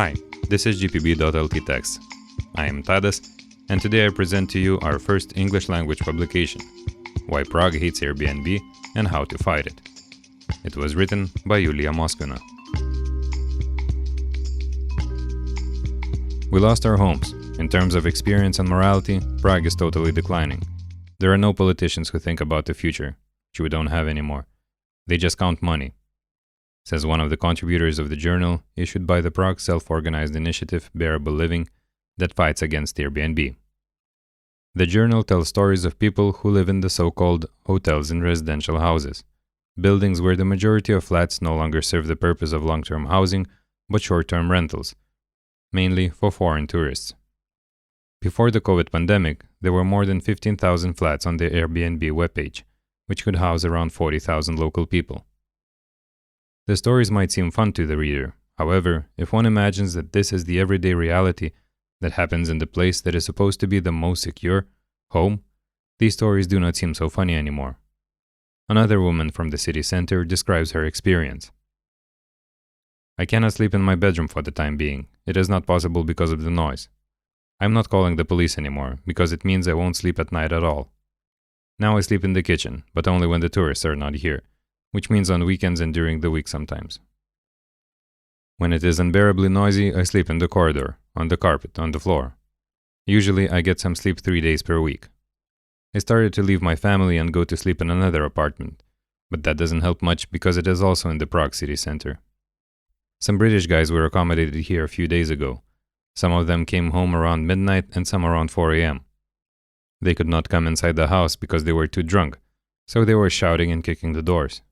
Hi, this is GPB.LT Text. I am Tadas, and today I present to you our first English language publication, Why Prague Hates Airbnb and How to Fight It. It was written by YULIYA MOSKVINA. We lost our homes. In terms of experience and morality, Prague is totally declining. There are no politicians who think about the future, which we don't have anymore. They just count money, says one of the contributors of the journal issued by the Prague self-organized initiative Bearable Living that fights against Airbnb. The journal tells stories of people who live in the so-called hotels in residential houses, buildings where the majority of flats no longer serve the purpose of long-term housing but short-term rentals, mainly for foreign tourists. Before the COVID pandemic, there were more than 15,000 flats on the Airbnb webpage, which could house around 40,000 local people. The stories might seem fun to the reader. However, if one imagines that this is the everyday reality that happens in the place that is supposed to be the most secure, home, these stories do not seem so funny anymore. Another woman from the city center describes her experience. I cannot sleep in my bedroom for the time being. It is not possible because of the noise. I'm not calling the police anymore, because it means I won't sleep at night at all. Now I sleep in the kitchen, but only when the tourists are not here, which means on weekends and during the week sometimes. When it is unbearably noisy, I sleep in the corridor, on the carpet, on the floor. Usually I get some sleep 3 days per week. I started to leave my family and go to sleep in another apartment, but that doesn't help much because it is also in the Prague city center. Some British guys were accommodated here a few days ago. Some of them came home around midnight and some around 4 a.m. They could not come inside the house because they were too drunk, so they were shouting and kicking the doors.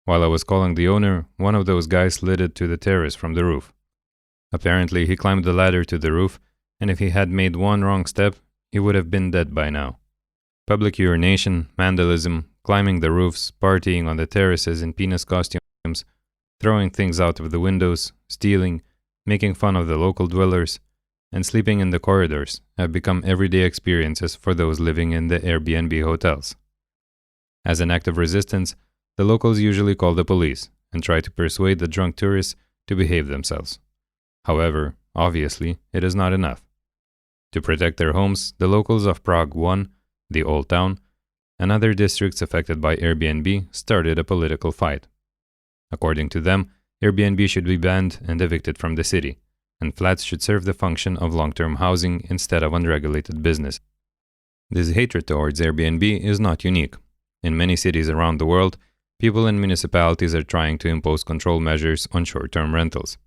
While I was calling the owner, one of those guys slid it to the terrace from the roof. Apparently, he climbed the ladder to the roof, and if he had made one wrong step, he would have been dead by now. Public urination, vandalism, climbing the roofs, partying on the terraces in penis costumes, throwing things out of the windows, stealing, making fun of the local dwellers, and sleeping in the corridors have become everyday experiences for those living in the Airbnb hotels. As an act of resistance, the locals usually call the police and try to persuade the drunk tourists to behave themselves. However, obviously, it is not enough. To protect their homes, the locals of Prague 1, the Old Town, and other districts affected by Airbnb started a political fight. According to them, Airbnb should be banned and evicted from the city, and flats should serve the function of long-term housing instead of unregulated business. This hatred towards Airbnb is not unique. In many cities around the world, people and municipalities are trying to impose control measures on short-term rentals.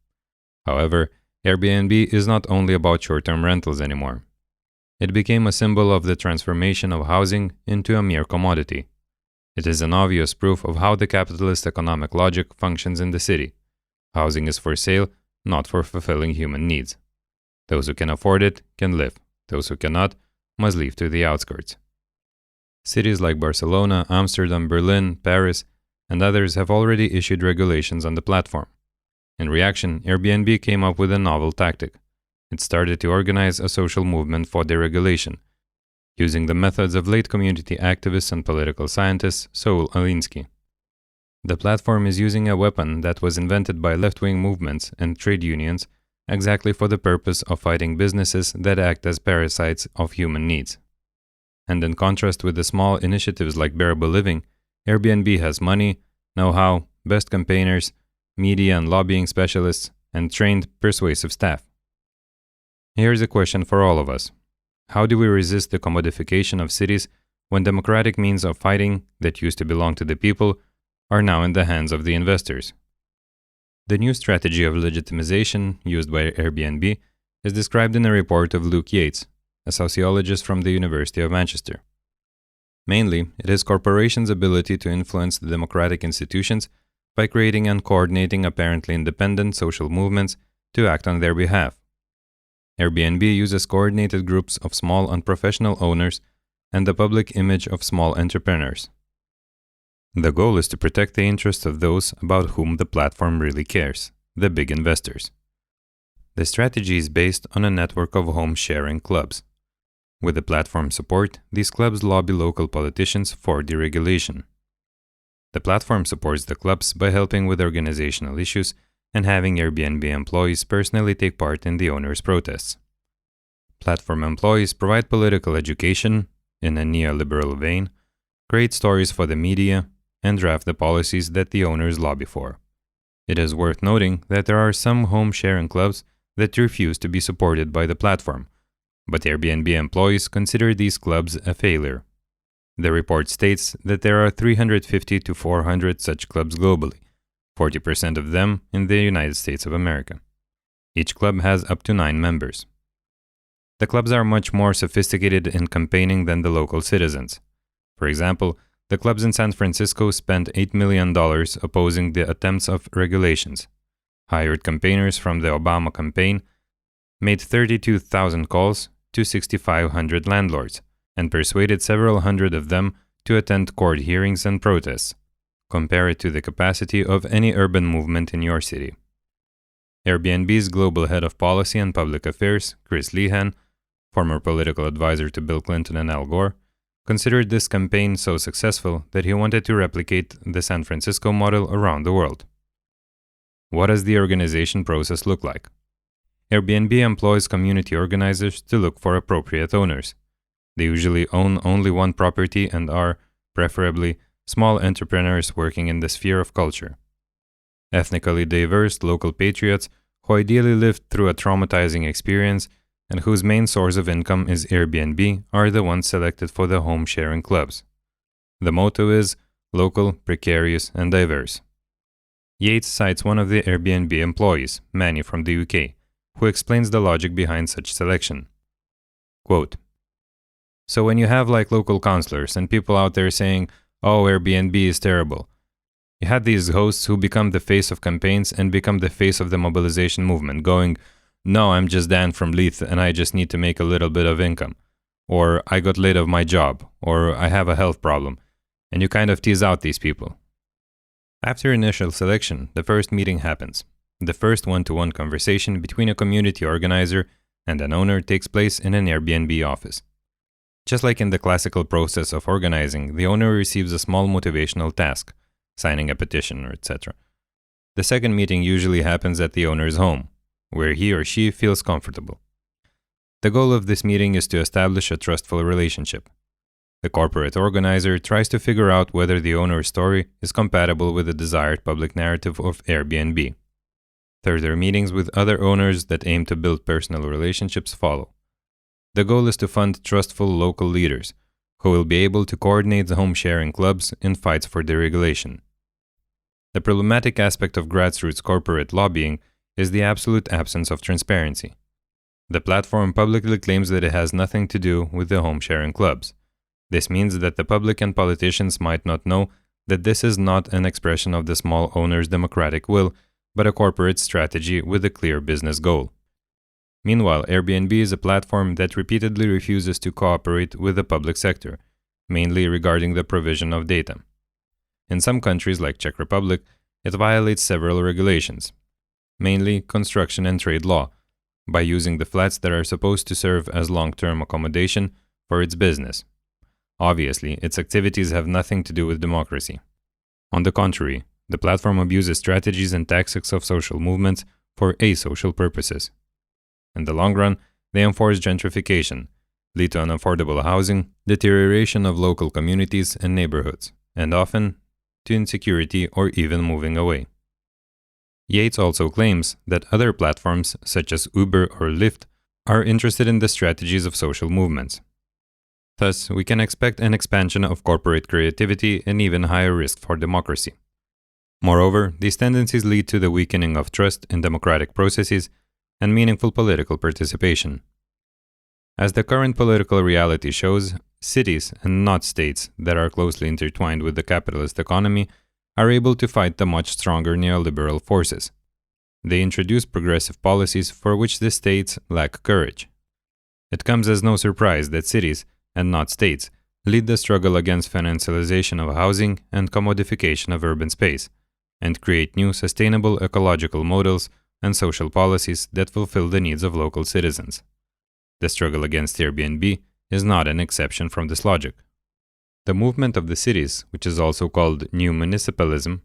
However, Airbnb is not only about short-term rentals anymore. It became a symbol of the transformation of housing into a mere commodity. It is an obvious proof of how the capitalist economic logic functions in the city. Housing is for sale, not for fulfilling human needs. Those who can afford it can live. Those who cannot must leave to the outskirts. Cities like Barcelona, Amsterdam, Berlin, Paris, and others have already issued regulations on the platform. In reaction, Airbnb came up with a novel tactic. It started to organize a social movement for deregulation, using the methods of late community activist and political scientist Saul Alinsky. The platform is using a weapon that was invented by left-wing movements and trade unions exactly for the purpose of fighting businesses that act as parasites of human needs. And in contrast with the small initiatives like Bearable Living, Airbnb has money, know-how, best campaigners, media and lobbying specialists, and trained, persuasive staff. Here's a question for all of us. How do we resist the commodification of cities when democratic means of fighting that used to belong to the people are now in the hands of the investors? The new strategy of legitimization used by Airbnb is described in a report of Luke Yates, a sociologist from the University of Manchester. Mainly, it is corporations' ability to influence the democratic institutions by creating and coordinating apparently independent social movements to act on their behalf. Airbnb uses coordinated groups of small unprofessional owners and the public image of small entrepreneurs. The goal is to protect the interests of those about whom the platform really cares, the big investors. The strategy is based on a network of home-sharing clubs. With the platform support, these clubs lobby local politicians for deregulation. The platform supports the clubs by helping with organizational issues and having Airbnb employees personally take part in the owners' protests. Platform employees provide political education in a neoliberal vein, create stories for the media, and draft the policies that the owners lobby for. It is worth noting that there are some home-sharing clubs that refuse to be supported by the platform, but Airbnb employees consider these clubs a failure. The report states that there are 350 to 400 such clubs globally, 40% of them in the United States of America. Each club has up to 9 members. The clubs are much more sophisticated in campaigning than the local citizens. For example, the clubs in San Francisco spent $8 million opposing the attempts of regulations, hired campaigners from the Obama campaign, made 32,000 calls to 6,500 landlords, and persuaded several hundred of them to attend court hearings and protests. Compare it to the capacity of any urban movement in your city. Airbnb's global head of policy and public affairs, Chris Lehan, former political advisor to Bill Clinton and Al Gore, considered this campaign so successful that he wanted to replicate the San Francisco model around the world. What does the organization process look like? Airbnb employs community organizers to look for appropriate owners. They usually own only one property and are, preferably, small entrepreneurs working in the sphere of culture. Ethnically diverse local patriots who ideally lived through a traumatizing experience and whose main source of income is Airbnb are the ones selected for the home-sharing clubs. The motto is local, precarious, and diverse. Yates cites one of the Airbnb employees, Manny from the UK, who explains the logic behind such selection. Quote, "So when you have like local counselors and people out there saying, oh, Airbnb is terrible, you had these hosts who become the face of campaigns and become the face of the mobilization movement, going, no, I'm just Dan from Leith and I just need to make a little bit of income. Or I got laid of my job. Or I have a health problem. And you kind of tease out these people. After initial selection, the first meeting happens. The first one-to-one conversation between a community organizer and an owner takes place in an Airbnb office. Just like in the classical process of organizing, the owner receives a small motivational task, signing a petition or etc. The second meeting usually happens at the owner's home, where he or she feels comfortable. The goal of this meeting is to establish a trustful relationship. The corporate organizer tries to figure out whether the owner's story is compatible with the desired public narrative of Airbnb. Further meetings with other owners that aim to build personal relationships follow. The goal is to fund trustful local leaders who will be able to coordinate the home-sharing clubs in fights for deregulation. The problematic aspect of grassroots corporate lobbying is the absolute absence of transparency. The platform publicly claims that it has nothing to do with the home-sharing clubs. This means that the public and politicians might not know that this is not an expression of the small owner's democratic will, but a corporate strategy with a clear business goal. Meanwhile, Airbnb is a platform that repeatedly refuses to cooperate with the public sector, mainly regarding the provision of data. In some countries like Czech Republic, it violates several regulations, mainly construction and trade law, by using the flats that are supposed to serve as long-term accommodation for its business. Obviously, its activities have nothing to do with democracy. On the contrary, the platform abuses strategies and tactics of social movements for asocial purposes. In the long run, they enforce gentrification, lead to unaffordable housing, deterioration of local communities and neighborhoods, and often to insecurity or even moving away. Yates also claims that other platforms, such as Uber or Lyft, are interested in the strategies of social movements. Thus, we can expect an expansion of corporate creativity and even higher risk for democracy. Moreover, these tendencies lead to the weakening of trust in democratic processes and meaningful political participation. As the current political reality shows, cities, and not states that are closely intertwined with the capitalist economy, are able to fight the much stronger neoliberal forces. They introduce progressive policies for which the states lack courage. It comes as no surprise that cities, and not states, lead the struggle against financialization of housing and commodification of urban space, and create new sustainable ecological models and social policies that fulfill the needs of local citizens. The struggle against Airbnb is not an exception from this logic. The movement of the cities, which is also called new municipalism,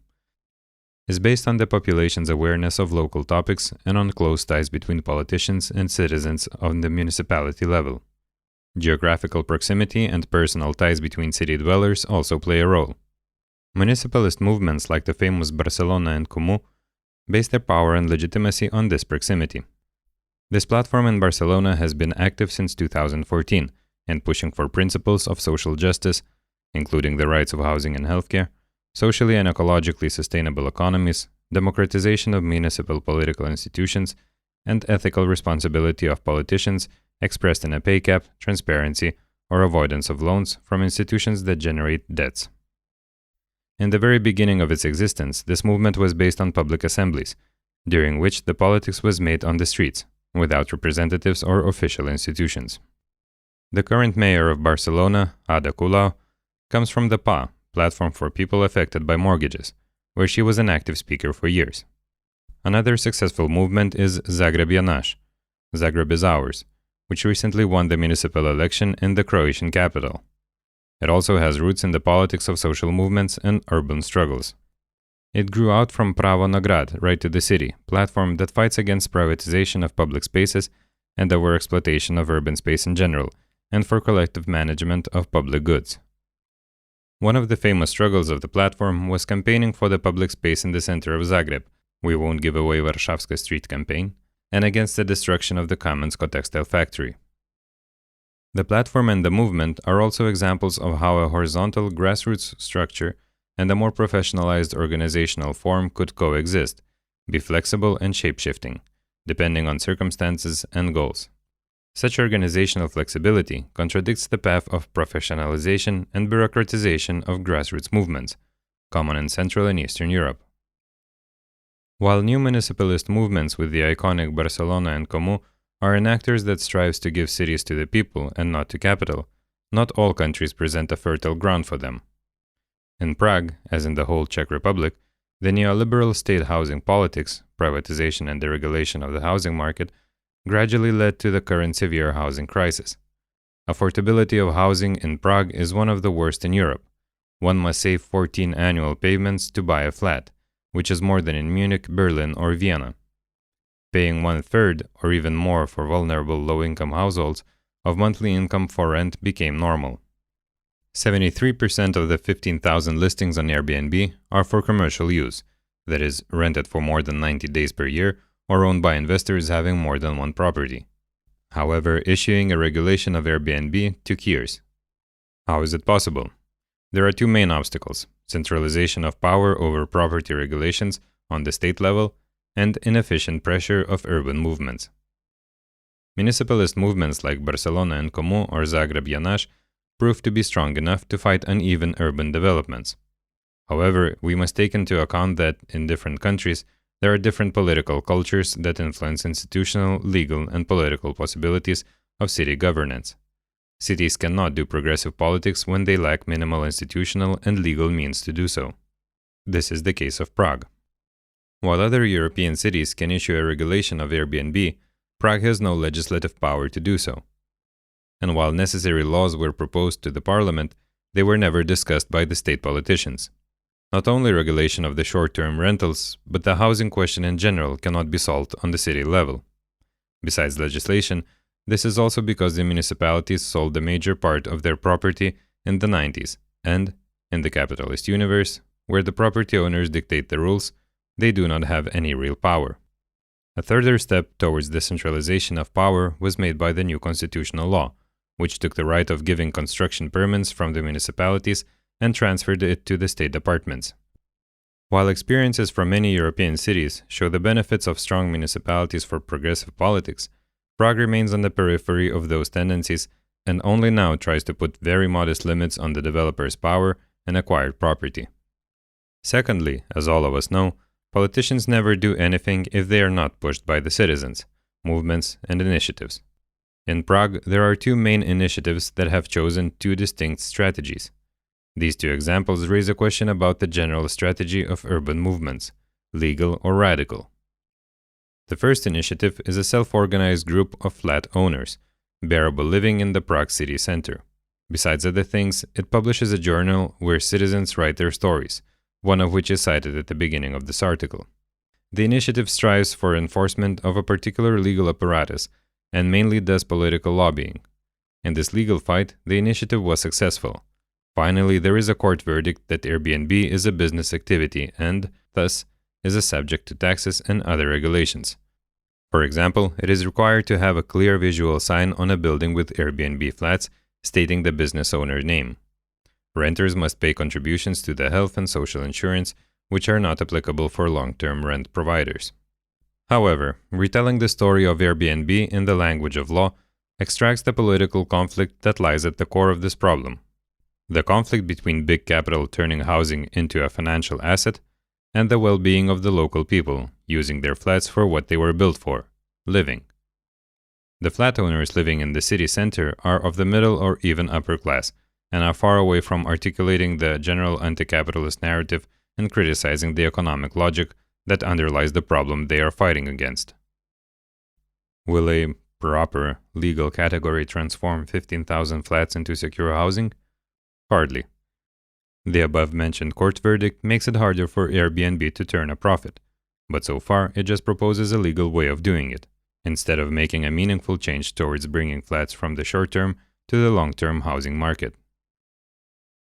is based on the population's awareness of local topics and on close ties between politicians and citizens on the municipality level. Geographical proximity and personal ties between city dwellers also play a role. Municipalist movements like the famous Barcelona and Zagreb base their power and legitimacy on this proximity. This platform in Barcelona has been active since 2014 and pushing for principles of social justice, including the rights of housing and healthcare, socially and ecologically sustainable economies, democratization of municipal political institutions, and ethical responsibility of politicians expressed in a pay cap, transparency, or avoidance of loans from institutions that generate debts. In the very beginning of its existence, this movement was based on public assemblies, during which the politics was made on the streets, without representatives or official institutions. The current mayor of Barcelona, Ada Colau, comes from the PA, Platform for People Affected by Mortgages, where she was an active speaker for years. Another successful movement is Zagreb je naš, Zagreb is ours, which recently won the municipal election in the Croatian capital. It also has roots in the politics of social movements and urban struggles. It grew out from Pravo na grad, Right to the City, platform that fights against privatization of public spaces and overexploitation of urban space in general, and for collective management of public goods. One of the famous struggles of the platform was campaigning for the public space in the center of Zagreb, We Won't Give Away Warszawska Street campaign, and against the destruction of the Kamensko textile factory. The platform and the movement are also examples of how a horizontal grassroots structure and a more professionalized organizational form could coexist, be flexible and shape-shifting, depending on circumstances and goals. Such organizational flexibility contradicts the path of professionalization and bureaucratization of grassroots movements, common in Central and Eastern Europe. While new municipalist movements with the iconic Barcelona and Zagreb are enactors that strives to give cities to the people and not to capital, not all countries present a fertile ground for them. In Prague, as in the whole Czech Republic, the neoliberal state housing politics, privatization and deregulation of the housing market, gradually led to the current severe housing crisis. Affordability of housing in Prague is one of the worst in Europe. One must save 14 annual payments to buy a flat, which is more than in Munich, Berlin, or Vienna. Paying 1/3 or even more for vulnerable low-income households of monthly income for rent became normal. 73% of the 15,000 listings on Airbnb are for commercial use, that is, rented for more than 90 days per year or owned by investors having more than one property. However, issuing a regulation of Airbnb took years. How is it possible? There are two main obstacles: centralization of power over property regulations on the state level and inefficient pressure of urban movements. Municipalist movements like Barcelona and Zagreb or Zagreb je naš proved to be strong enough to fight uneven urban developments. However, we must take into account that, in different countries, there are different political cultures that influence institutional, legal, and political possibilities of city governance. Cities cannot do progressive politics when they lack minimal institutional and legal means to do so. This is the case of Prague. While other European cities can issue a regulation of Airbnb, Prague has no legislative power to do so. And while necessary laws were proposed to the parliament, they were never discussed by the state politicians. Not only regulation of the short-term rentals, but the housing question in general cannot be solved on the city level. Besides legislation, this is also because the municipalities sold a major part of their property in the 90s, and, in the capitalist universe, where the property owners dictate the rules, they do not have any real power. A further step towards decentralization of power was made by the new constitutional law, which took the right of giving construction permits from the municipalities and transferred it to the state departments. While experiences from many European cities show the benefits of strong municipalities for progressive politics, Prague remains on the periphery of those tendencies and only now tries to put very modest limits on the developer's power and acquired property. Secondly, as all of us know, politicians never do anything if they are not pushed by the citizens, movements, and initiatives. In Prague, there are two main initiatives that have chosen two distinct strategies. These two examples raise a question about the general strategy of urban movements, legal or radical. The first initiative is a self-organized group of flat owners, bearable living in the Prague city center. Besides other things, it publishes a journal where citizens write their stories, one of which is cited at the beginning of this article. The initiative strives for enforcement of a particular legal apparatus and mainly does political lobbying. In this legal fight, the initiative was successful. Finally, there is a court verdict that Airbnb is a business activity and, thus, is subject to taxes and other regulations. For example, it is required to have a clear visual sign on a building with Airbnb flats stating the business owner name. Renters must pay contributions to the health and social insurance, which are not applicable for long-term rent providers. However, retelling the story of Airbnb in the language of law extracts the political conflict that lies at the core of this problem. The conflict between big capital turning housing into a financial asset and the well-being of the local people, using their flats for what they were built for, living. The flat owners living in the city center are of the middle or even upper class, and are far away from articulating the general anti-capitalist narrative and criticizing the economic logic that underlies the problem they are fighting against. Will a proper legal category transform 15,000 flats into secure housing? Hardly. The above-mentioned court verdict makes it harder for Airbnb to turn a profit, but so far it just proposes a legal way of doing it, instead of making a meaningful change towards bringing flats from the short-term to the long-term housing market.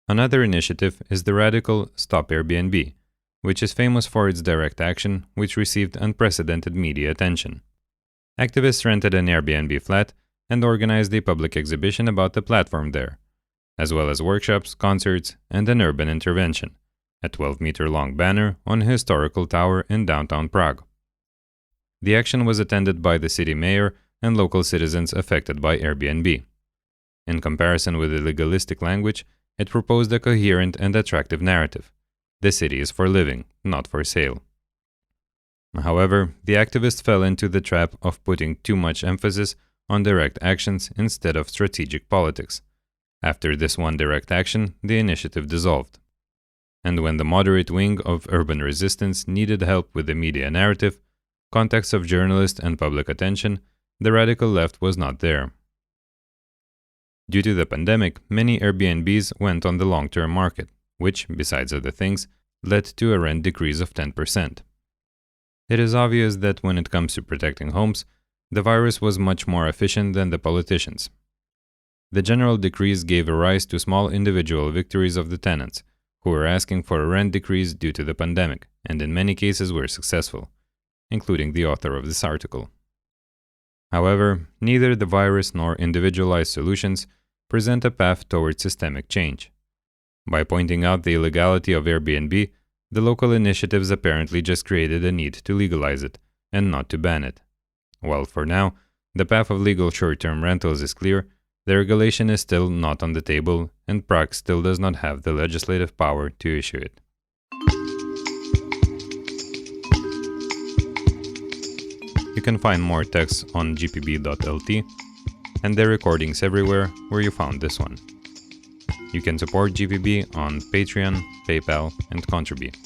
Another initiative is the radical Stop Airbnb, which is famous for its direct action, which received unprecedented media attention. Activists rented an Airbnb flat and organized a public exhibition about the platform there, as well as workshops, concerts, and an urban intervention, a 12-meter-long banner on a historical tower in downtown Prague. The action was attended by the city mayor and local citizens affected by Airbnb. In comparison with the legalistic language, it proposed a coherent and attractive narrative. The city is for living, not for sale. However, the activists fell into the trap of putting too much emphasis on direct actions instead of strategic politics. After this one direct action, the initiative dissolved. And when the moderate wing of urban resistance needed help with the media narrative, contacts of journalists and public attention, the radical left was not there. Due to the pandemic, many Airbnbs went on the long-term market, which, besides other things, led to a rent decrease of 10%. It is obvious that when it comes to protecting homes, the virus was much more efficient than the politicians. The general decrease gave a rise to small individual victories of the tenants, who were asking for a rent decrease due to the pandemic, and in many cases were successful, including the author of this article. However, neither the virus nor individualized solutions present a path towards systemic change. By pointing out the illegality of Airbnb, the local initiatives apparently just created a need to legalize it, and not to ban it. While for now, the path of legal short-term rentals is clear, the regulation is still not on the table, and Prague still does not have the legislative power to issue it. You can find more texts on GPB.LT and their recordings everywhere where you found this one. You can support GPB on Patreon, PayPal, and Contribute.